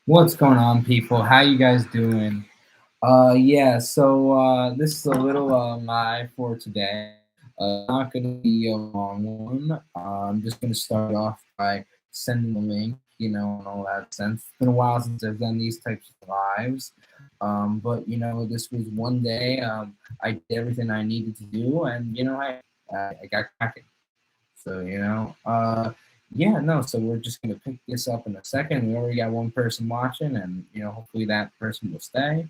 What's going on, people? How you guys doing? Yeah, this is a little live for today. Not gonna be a long one. I'm just gonna start off by sending the link, and all that sense. It's been a while since I've done these types of lives. But this was one day. I did everything I needed to do, and I got cracking. So, yeah, no, so we're just going to pick this up in a second. We already got one person watching, and, hopefully that person will stay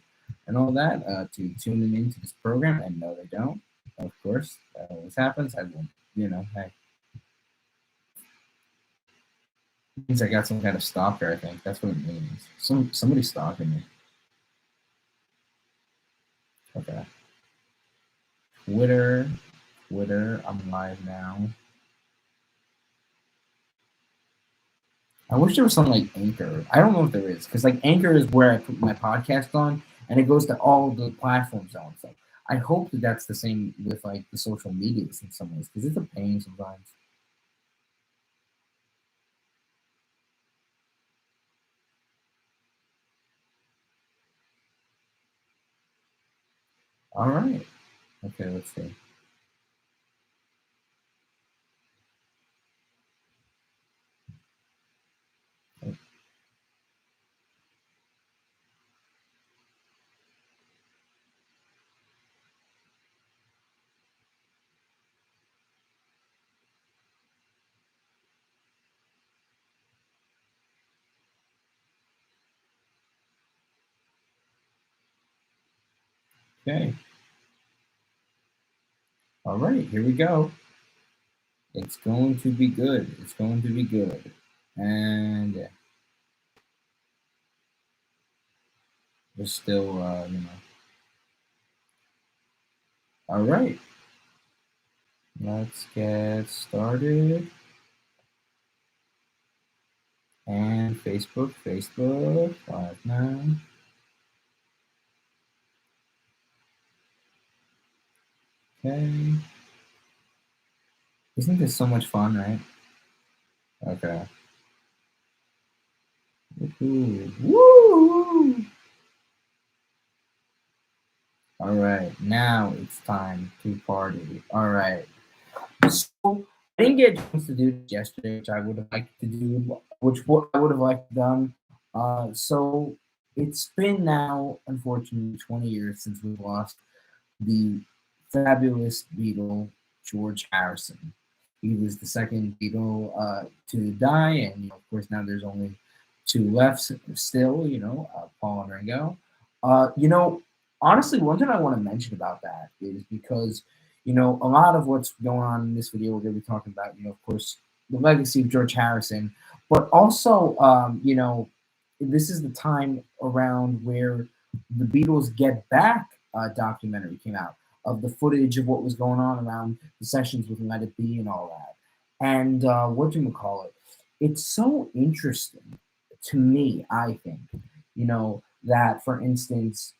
and all that to tune in into this program. And no, they don't. Of course, that always happens. I will, hey, it means I got some kind of stalker, I think. That's what it means. Somebody stalking me. Okay. Twitter, Twitter, I'm live now. I wish there was something like Anchor. I don't know if there is, because like Anchor is where I put my podcast on, and it goes to all the platforms on. So I hope that that's the same with like the social medias in some ways, because it's a pain sometimes. All right. Okay, let's see. Okay. All right. Here we go. It's going to be good. It's going to be good. And we're still, All right. Let's get started. And Facebook, live now. Okay. Isn't this so much fun, right? Okay. Woohoo. Woo! All right, now it's time to party. All right. So I didn't get a chance to do this yesterday, which I would have liked to do, which what I would have liked to done. So it's been now, unfortunately, 20 years since we lost the fabulous Beatle, George Harrison. He was the second Beatle to die, and of course now there's only two left still. Paul and Ringo. Honestly, one thing I want to mention about that is because a lot of what's going on in this video we're going to be talking about. Of course, the legacy of George Harrison, but also this is the time around where the Beatles Get Back documentary came out of the footage of what was going on around the sessions with Let It Be and all that. And what do you call it? It's so interesting to me, I think, that for instance,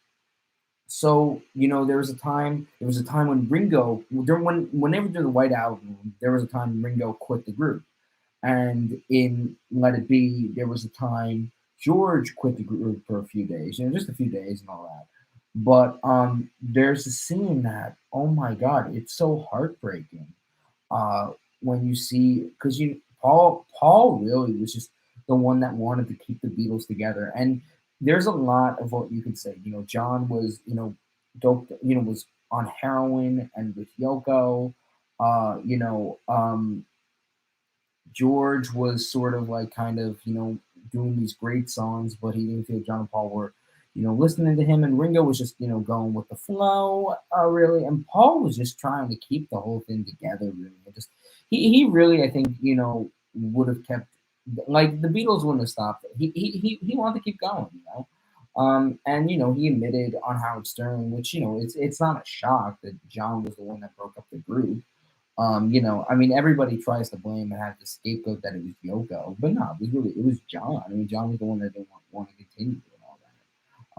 there was a time when Ringo, when they were doing the White Album, there was a time when Ringo quit the group. And in Let It Be, there was a time George quit the group for a few days, just a few days and all that. But there's a scene that, oh my God, it's so heartbreaking uh, when you see, because Paul really was just the one that wanted to keep the Beatles together. And there's a lot of what you could say. John was dope, was on heroin and with Yoko. Uh, you know, um, George was sort of like kind of, doing these great songs, but he didn't feel John and Paul were, listening to him. And Ringo was just, going with the flow, really. And Paul was just trying to keep the whole thing together, really. He really, I think, would have kept, like, the Beatles wouldn't have stopped it. He wanted to keep going. And he admitted on Howard Stern, which it's not a shock that John was the one that broke up the group. I mean, everybody tries to blame and have the scapegoat that it was Yoko, but no, it was John. I mean, John was the one that didn't want to continue doing all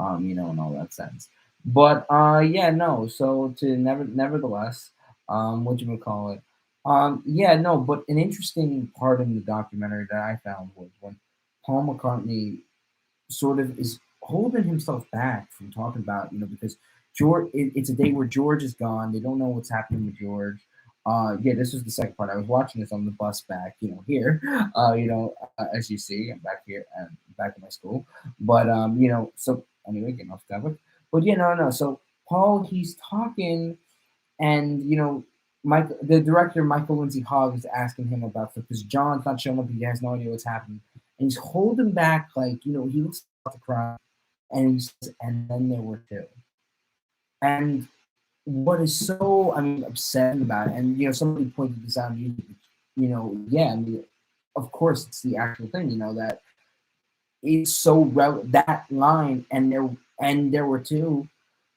that, in all that sense. But yeah, no. So nevertheless, what you would call it? Yeah, no. But an interesting part in the documentary that I found was when Paul McCartney sort of is holding himself back from talking about, because George, it's a day where George is gone. They don't know what's happening with George. Yeah, this was the second part. I was watching this on the bus back, here, as you see, I'm back here and back at my school. But so anyway, getting off topic. But yeah, no, no. So Paul, he's talking, and Mike, the director Michael Lindsay Hogg is asking him about stuff because John's not showing up. He has no idea what's happening, and he's holding back, like he looks about to cry, and he says, "And then there were two." And what is so, I mean, upsetting about it, and somebody pointed this out on YouTube. Yeah, I mean, of course, it's the actual thing. That is so that line, and there were two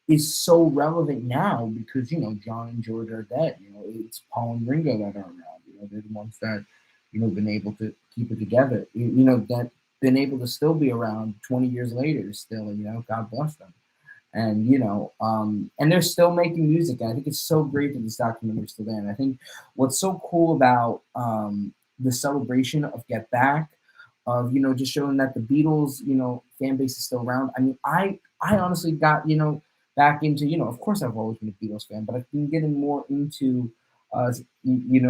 is so relevant now because John and George are dead. It's Paul and Ringo that are around. They're the ones that been able to keep it together. That been able to still be around 20 years later. Still, God bless them. And and they're still making music. And I think it's so great that this documentary is still there. And I think what's so cool about the celebration of Get Back, of just showing that the Beatles fan base is still around. I mean, I honestly got back into of course I've always been a Beatles fan, but I've been getting more into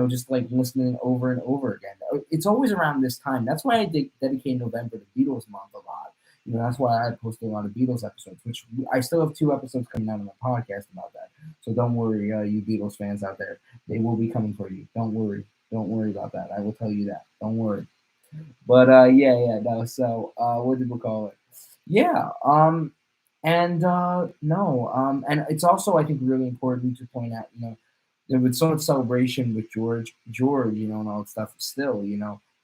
just like listening over and over again. It's always around this time. That's why I dedicate November to Beatles month a lot. That's why I posted a lot of Beatles episodes, which I still have 2 episodes coming out on my podcast about that. So don't worry, you Beatles fans out there, they will be coming for you. Don't worry, don't worry about that. I will tell you that. Don't worry. But yeah, yeah, no. So what did we call it? Yeah, and no, and it's also I think really important to point out, there was so much celebration with George, and all that stuff. Still,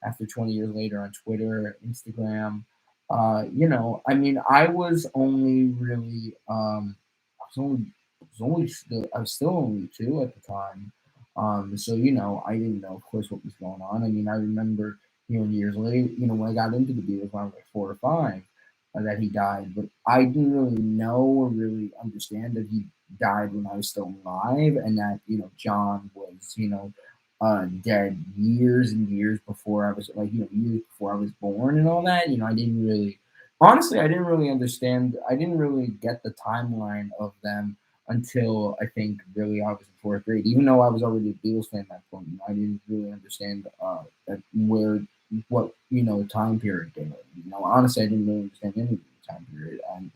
after 20 years later on Twitter, Instagram, I mean, I was only really, I was still only two at the time. So I didn't know, of course, what was going on. I mean, I remember years later, when I got into the Beatles when I was like 4 or 5, that he died, but I didn't really know or really understand that he died when I was still alive, and that John was dead years and years before I was like years before I was born and all that. I didn't really, honestly, I didn't really understand. I didn't really get the timeline of them until I think really I was in fourth grade. Even though I was already a Beatles fan at that point, I didn't really understand that where what time period they were. Honestly, I didn't really understand any of the time period, and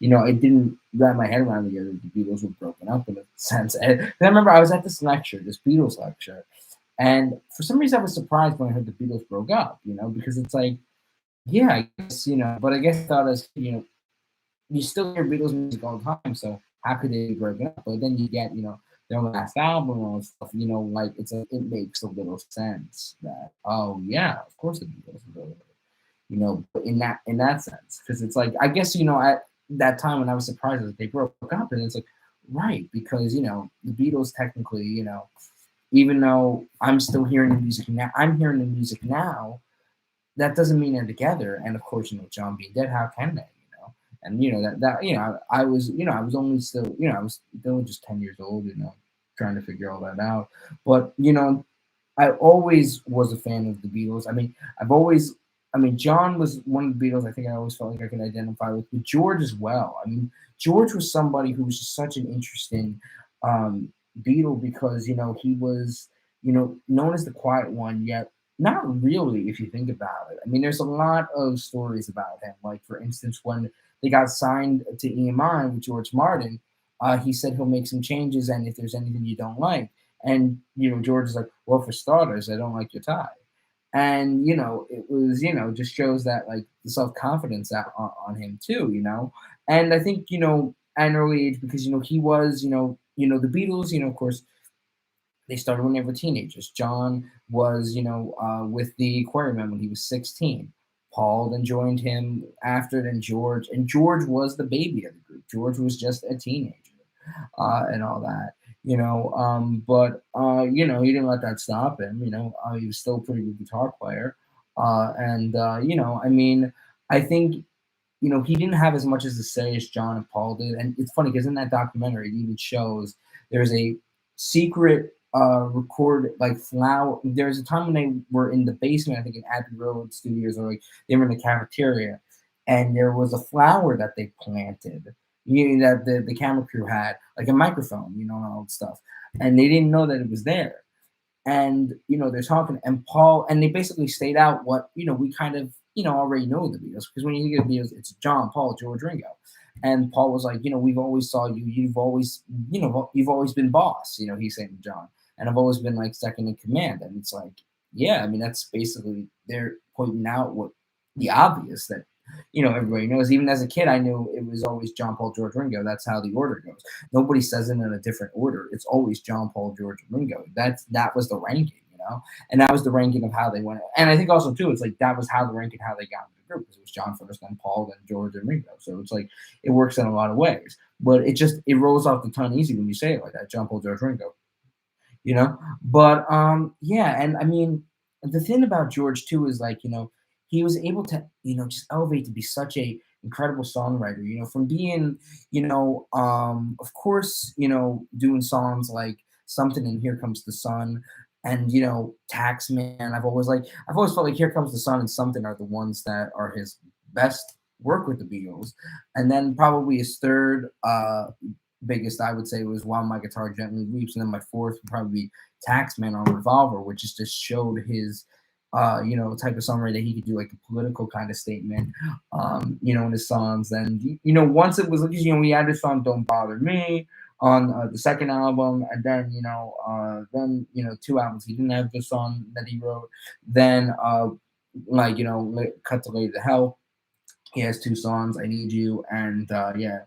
it didn't wrap my head around the idea that the Beatles were broken up in a sense. And I remember I was at this lecture, this Beatles lecture, and for some reason I was surprised when I heard the Beatles broke up. Because it's like, yeah, I guess but I guess I thought as you still hear Beatles music all the time, so how could they be broken up? But then you get, their last album and all that stuff, like it makes a little sense that, oh yeah, of course the Beatles are broken up, but in that sense, because it's like I guess at that time when I was surprised that they broke up, and it's like right because the Beatles technically, even though I'm still hearing the music now, that doesn't mean they're together. And of course, John being dead, how can they? And that I was I was only still I was still just 10 years old, trying to figure all that out. But I always was a fan of the Beatles. I mean, John was one of the Beatles. I think I always felt like I could identify with, but George as well. I mean, George was somebody who was just such an interesting Beatle because he was known as the quiet one, yet not really if you think about it. I mean, there's a lot of stories about him. Like for instance, when they got signed to EMI with George Martin, he said he'll make some changes, and if there's anything you don't like, and George is like, well, for starters, I don't like your tie, and it was just shows that like the self confidence on him too, and I think at an early age because he was the Beatles, of course they started when they were teenagers. John was, with the Aquarium when he was 16. Paul then joined him after, then George, and George was the baby of the group. George was just a teenager, and all that, but he didn't let that stop him. He was still a pretty good guitar player, and I mean, I think he didn't have as much as to say as John and Paul did. And it's funny because in that documentary, it even shows there's a secret record like flower. There's a time when they were in the basement, I think in Abbey Road Studios, or like they were in the cafeteria, and there was a flower that they planted. That the camera crew had like a microphone, and all that stuff, and they didn't know that it was there. And they're talking, and Paul, and they basically stayed out what we kind of already know the Beatles, because when you think of the Beatles, it's John, Paul, George, Ringo. And Paul was like, we've always saw you, you've always been boss, he's saying to John, and I've always been like second in command. And it's like, yeah, I mean, that's basically they're pointing out what the obvious that everybody knows. Even as a kid, I knew it was always John, Paul, George, Ringo. That's how the order goes. Nobody says it in a different order. It's always John, Paul, George, and Ringo. That was the ranking. And that was the ranking of how they went. And I think also too, it's like that was how the ranking, how they got into the group, because it was John first, then Paul, then George, and Ringo. So it's like it works in a lot of ways. But it rolls off the tongue easy when you say it like that, John, Paul, George, Ringo. But yeah, and I mean, the thing about George too is like, he was able to, just elevate to be such a incredible songwriter, from being, of course, doing songs like Something and Here Comes the Sun, and Taxman. I've always felt like Here Comes the Sun and Something are the ones that are his best work with the Beatles. And then probably his third biggest, I would say, was While My Guitar Gently Weeps, and then my fourth would probably be Taxman on Revolver, which just showed his type of songwriter that he could do like a political kind of statement, in his songs. And once it was like, we had this song "Don't Bother Me" on the second album, and then two albums he didn't have the song that he wrote. Then Cut to Lay to Hell. He has two songs, "I Need You" and yeah,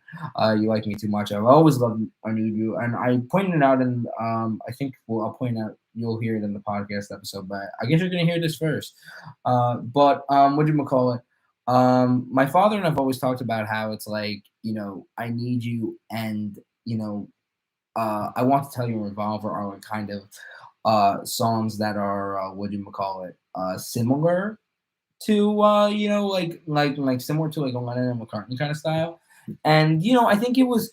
"You Like Me Too Much." I've always loved "I Need You," and I pointed it out, and I think, well, I'll point out, you'll hear it in the podcast episode, but I guess you're gonna hear this first. But what do you call it? My father and I've always talked about how it's like, "I Need You" and "I Want to Tell You" and "Revolver" are like kind of songs that are what do you call it? Similar to like similar to like a Lennon and McCartney kind of style. And I think it was,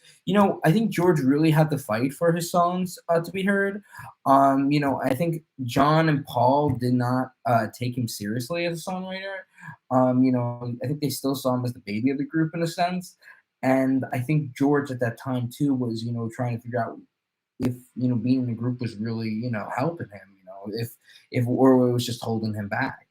I think George really had to fight for his songs to be heard. I think John and Paul did not take him seriously as a songwriter. I think they still saw him as the baby of the group in a sense. And I think George at that time too was, trying to figure out if being in the group was really helping him, if or it was just holding him back.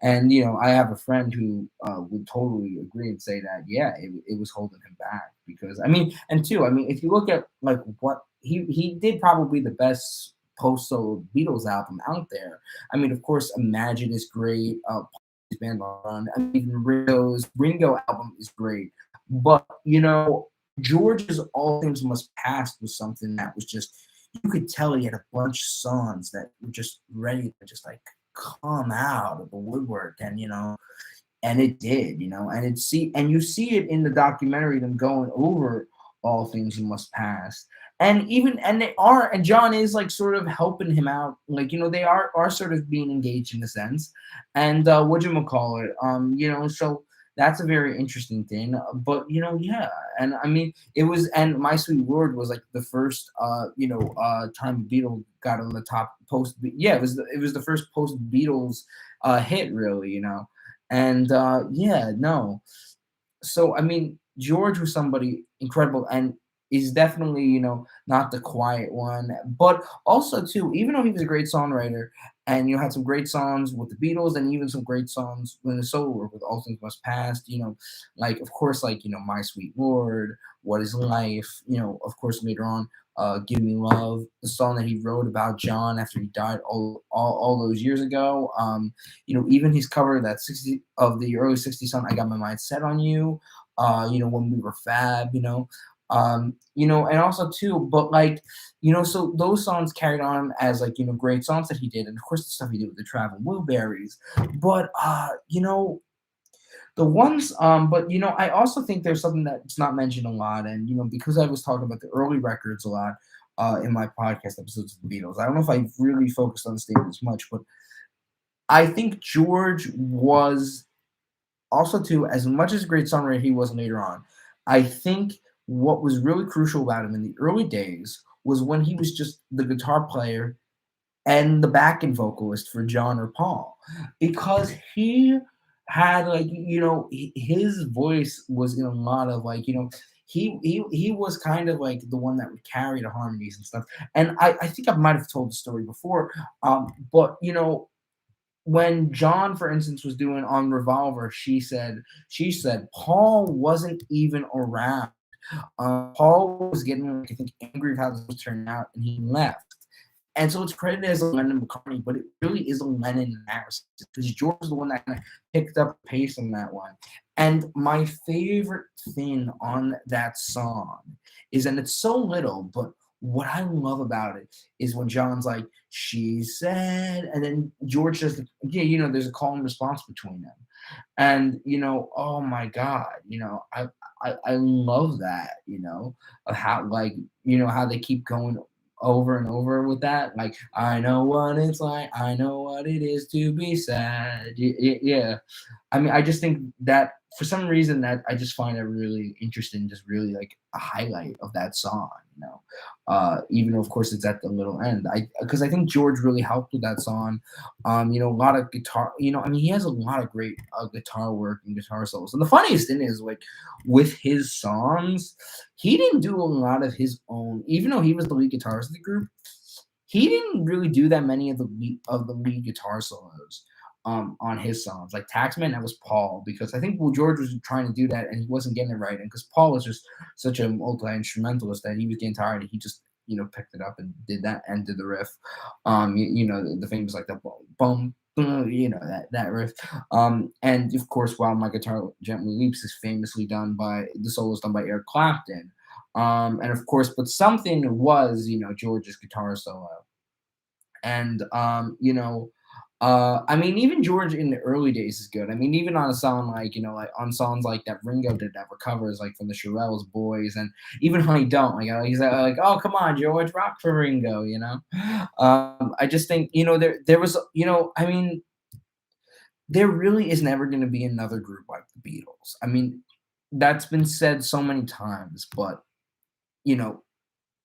And I have a friend who would totally agree and say that, yeah, it was holding him back, because I mean, and two, I mean, if you look at like what he did, probably the best post solo Beatles album out there. I mean, of course, Imagine is great. Band on, I mean, Ringo album is great, but George's All Things Must Pass was something that was just, you could tell he had a bunch of songs that were just ready to just like come out of the woodwork. And and it did, and you see it in the documentary, them going over All Things Must Pass. And they are, and John is like sort of helping him out, like they are sort of being engaged in a sense. And what you call it, so that's a very interesting thing. But yeah, and I mean, it was, and My Sweet Lord was like the first time Beatles got on the top post. Yeah, it was the first post Beatles hit, really. And yeah, no. So I mean, George was somebody incredible, and is definitely not the quiet one, but also too, even though he was a great songwriter, and had some great songs with the Beatles, and even some great songs in the solo work with All Things Must Pass. Like of course, like My Sweet Lord, What Is Life. Of course, later on, Give Me Love, the song that he wrote about John after he died all those years ago. Even his cover of that 60 of the early 60s song, I Got My Mind Set on You. When we were fab. And also too, but like, so those songs carried on as like, great songs that he did. And of course the stuff he did with the Travel Wilburys. But the ones, but I also think there's something that's not mentioned a lot. And because I was talking about the early records a lot in my podcast episodes of the Beatles, I don't know if I really focused on the statement as much, but I think George was also too, as much as a great songwriter he was later on, I think what was really crucial about him in the early days was when he was just the guitar player and the backing vocalist for John or Paul, because he had like his voice was in a lot of like he was kind of like the one that would carry the harmonies and stuff. And I think I might have told the story before, but when John, for instance, was doing on Revolver, she said Paul wasn't even around. Paul was getting like I think angry with how this was turning out, and he left. And so it's credited as a Lennon McCartney, but it really is a Lennon and Harrison because George is the one that kind of picked up the pace on that one. And my favorite thing on that song is, and it's so little, but what I love about it is when John's like, she said, and then George says, yeah, there's a call and response between them. And oh my God, I love that, of how like how they keep going over and over with that. Like, I know what it's like, I know what it is to be sad. Yeah. I mean, I just think that for some reason that I just find it really interesting, just really like a highlight of that song, even though of course it's at the little end. Because I think George really helped with that song. A lot of guitar, I mean, he has a lot of great guitar work and guitar solos. And the funniest thing is like with his songs, he didn't do a lot of his own, even though he was the lead guitarist of the group, he didn't really do that many of the lead guitar solos on his songs. Like Taxman, that was Paul, because I think well George was trying to do that and he wasn't getting it right. And because Paul was just such a multi-instrumentalist that he was getting tired and he just picked it up and did that and did the riff. The famous like the boom boom, that riff. And of course, While My Guitar Gently Weeps is famously done by the solo is done by Eric Clapton. And of course, but something was, George's guitar solo. And I mean, even George in the early days is good. I mean, even on a song like, like on songs like that Ringo did that were covers like from the Shirelles Boys and even Honey Don't, like he's like, oh come on, George, rock for Ringo. I just think, there was, I mean, there really is never gonna be another group like the Beatles. I mean, that's been said so many times, but you know,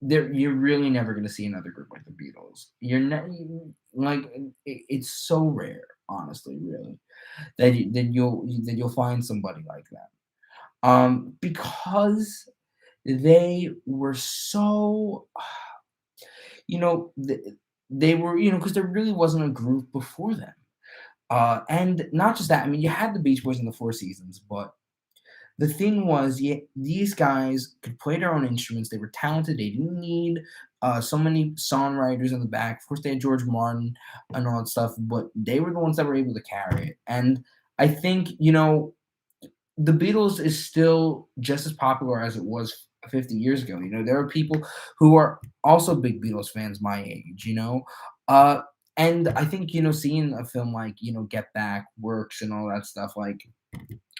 you're really never gonna see another group like the Beatles. You're not like it's so rare, honestly, really, that you'll find somebody like that. Because they were so, they were, because there really wasn't a group before them. And not just that, I mean, you had the Beach Boys in the Four Seasons, but the thing was, yeah, these guys could play their own instruments. They were talented. They didn't need so many songwriters in the back. Of course, they had George Martin and all that stuff, but they were the ones that were able to carry it. And I think, the Beatles is still just as popular as it was 50 years ago. There are people who are also big Beatles fans my age. Uh, and I think, seeing a film like, Get Back, Works, and all that stuff, like,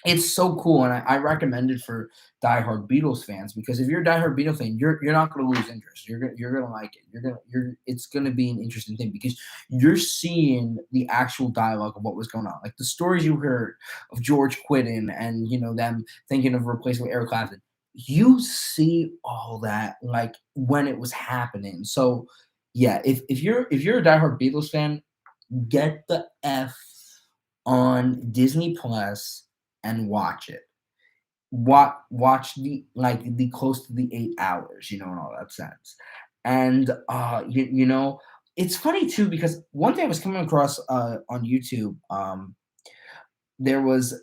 it's so cool, and I recommend it for diehard Beatles fans because if you're a diehard Beatles fan, you're not gonna lose interest. You're gonna like it. It's gonna be an interesting thing because you're seeing the actual dialogue of what was going on, like the stories you heard of George quitting and them thinking of replacing with Eric Clapton. You see all that like when it was happening. So yeah, if you're a diehard Beatles fan, get the F on Disney Plus and watch it. Watch the close to the 8 hours, in all that sense. And it's funny too because one thing I was coming across on YouTube, there was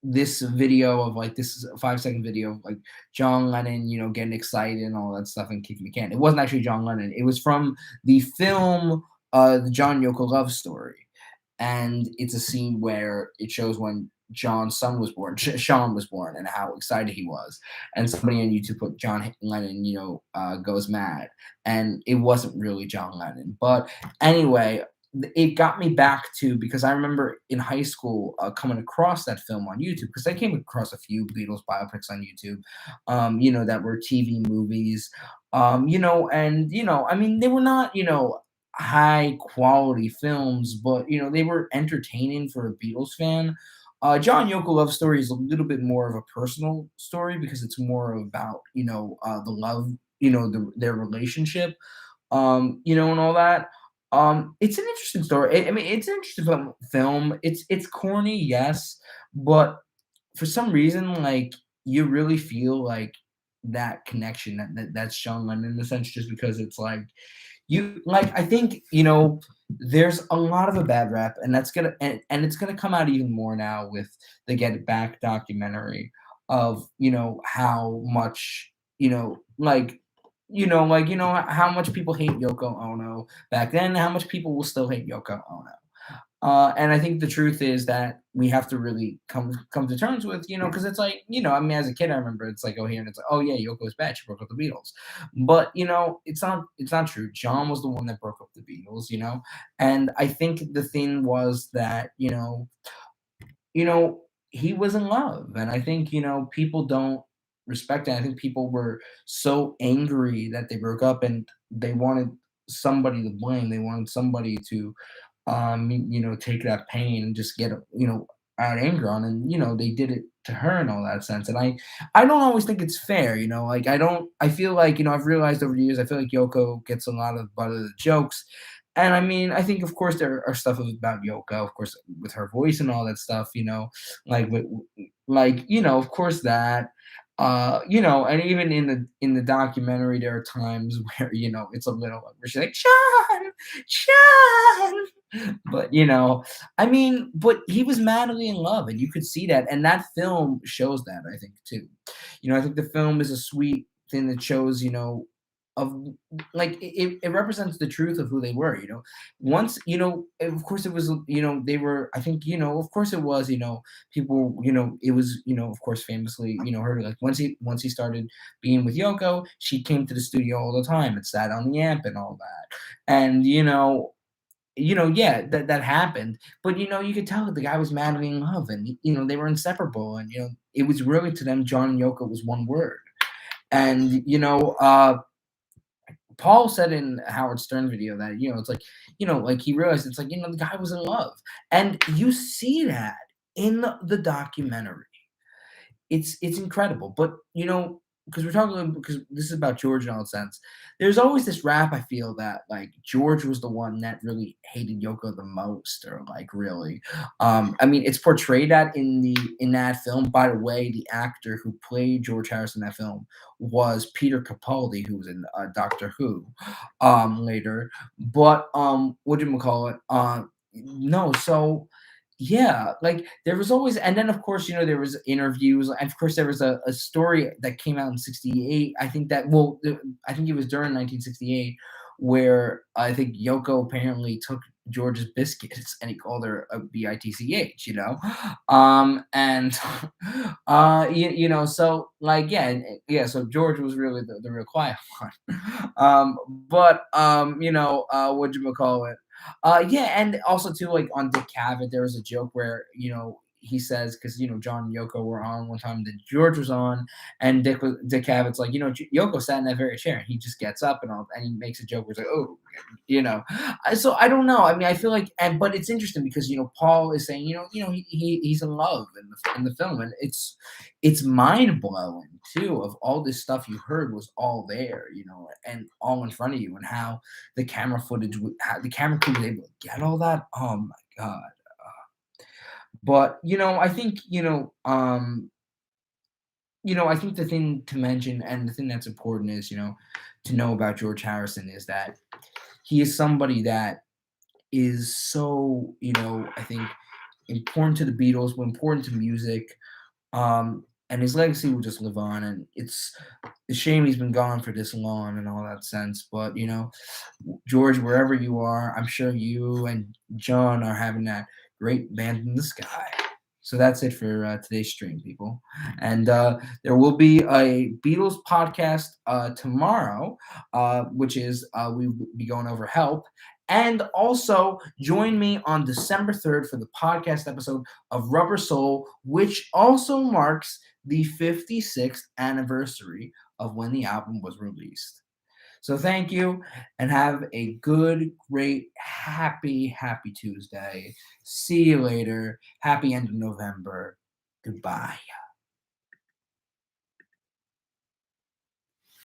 this video of like this is a 5-second video of like John Lennon, getting excited and all that stuff and kicking the can. It wasn't actually John Lennon. It was from the film the John Yoko Love Story. And it's a scene where it shows when John's son was born, Sean was born, and how excited he was. And somebody on YouTube put John Lennon, goes mad, and it wasn't really John Lennon. But anyway, it got me back to because I remember in high school coming across that film on YouTube because I came across a few Beatles biopics on YouTube, that were TV movies, and I mean they were not high quality films, but they were entertaining for a Beatles fan. John Yoko Love Story is a little bit more of a personal story because it's more about the love, their relationship, and all that. It's an interesting story. I mean, it's an interesting film. It's corny, yes, But for some reason, like, you really feel like that connection that's John Lennon in a sense, just because it's like you like I think, there's a lot of a bad rap, and that's gonna and it's gonna come out even more now with the Get It Back documentary of, how much, how much people hate Yoko Ono back then, how much people will still hate Yoko Ono. And I think the truth is that we have to really come to terms with, because it's like, I mean, as a kid, I remember it's like, oh, here, and it's like, oh yeah, Yoko's bad, she broke up the Beatles, but it's not true. John was the one that broke up the Beatles, and I think the thing was that, you know, he was in love, and I think, people don't respect it. I think people were so angry that they broke up, and they wanted somebody to blame. They wanted somebody to, take that pain and just get, out anger on, and they did it to her in all that sense. And I don't always think it's fair, like I don't. I feel like, I've realized over the years, I feel like Yoko gets a lot of butt of the jokes, and I mean, I think, of course, there are stuff about Yoko, of course, with her voice and all that stuff, like with, of course that, and even in the documentary, there are times where, it's a little like where she's like, John, John, but I mean, but he was madly in love, and you could see that, and that film shows that, I think, too. I think the film is a sweet thing that shows, of like it represents the truth of who they were. Once, of course it was, they were, I think, of course it was, people, it was, of course, famously, heard like once he started being with Yoko, she came to the studio all the time and sat on the amp and all that. And yeah, that happened. But you could tell that the guy was madly in love, and they were inseparable, and it was really, to them, John and Yoko was one word. And Paul said in Howard Stern video that, it's like, like he realized it's like, the guy was in love. And you see that in the documentary. It's incredible. But because we're talking, because this is about George in all sense, there's always this rap, I feel, that like George was the one that really hated Yoko the most, or like really. I mean, it's portrayed that in that film. By the way, the actor who played George Harrison in that film was Peter Capaldi, who was in Doctor Who later. But what do you call it? No, so yeah, like there was always, and then of course, there was interviews, and of course there was a story that came out in '68. I think that, well, I think it was during 1968, where I think Yoko apparently took George's biscuits and he called her a bitch, and so like, yeah, yeah, so George was really the real quiet one. But what you call it? Yeah, and also too, like on Dick Cavett, there was a joke where, he says, because John and Yoko were on one time, then George was on, and Dick Cavett's like, Yoko sat in that very chair, and he just gets up and all, and he makes a joke where he's like, oh, so I don't know. I mean, I feel like, but it's interesting because Paul is saying, he's in love in the film, and it's mind blowing too, of all this stuff you heard was all there, and all in front of you, and how how the camera crew was able to get all that. Oh my god. But I think I think the thing to mention, and the thing that's important, is to know about George Harrison, is that he is somebody that is so, I think, important to the Beatles, but important to music. And his legacy will just live on, and it's a shame he's been gone for this long and all that sense. But George, wherever you are, I'm sure you and John are having that great band in the sky. So that's it for today's stream, people. And there will be a Beatles podcast tomorrow, which is we will be going over Help. And also join me on December 3rd for the podcast episode of Rubber Soul, which also marks the 56th anniversary of when the album was released. So thank you, and have a good, great, happy Tuesday. See you later. Happy end of November. Goodbye.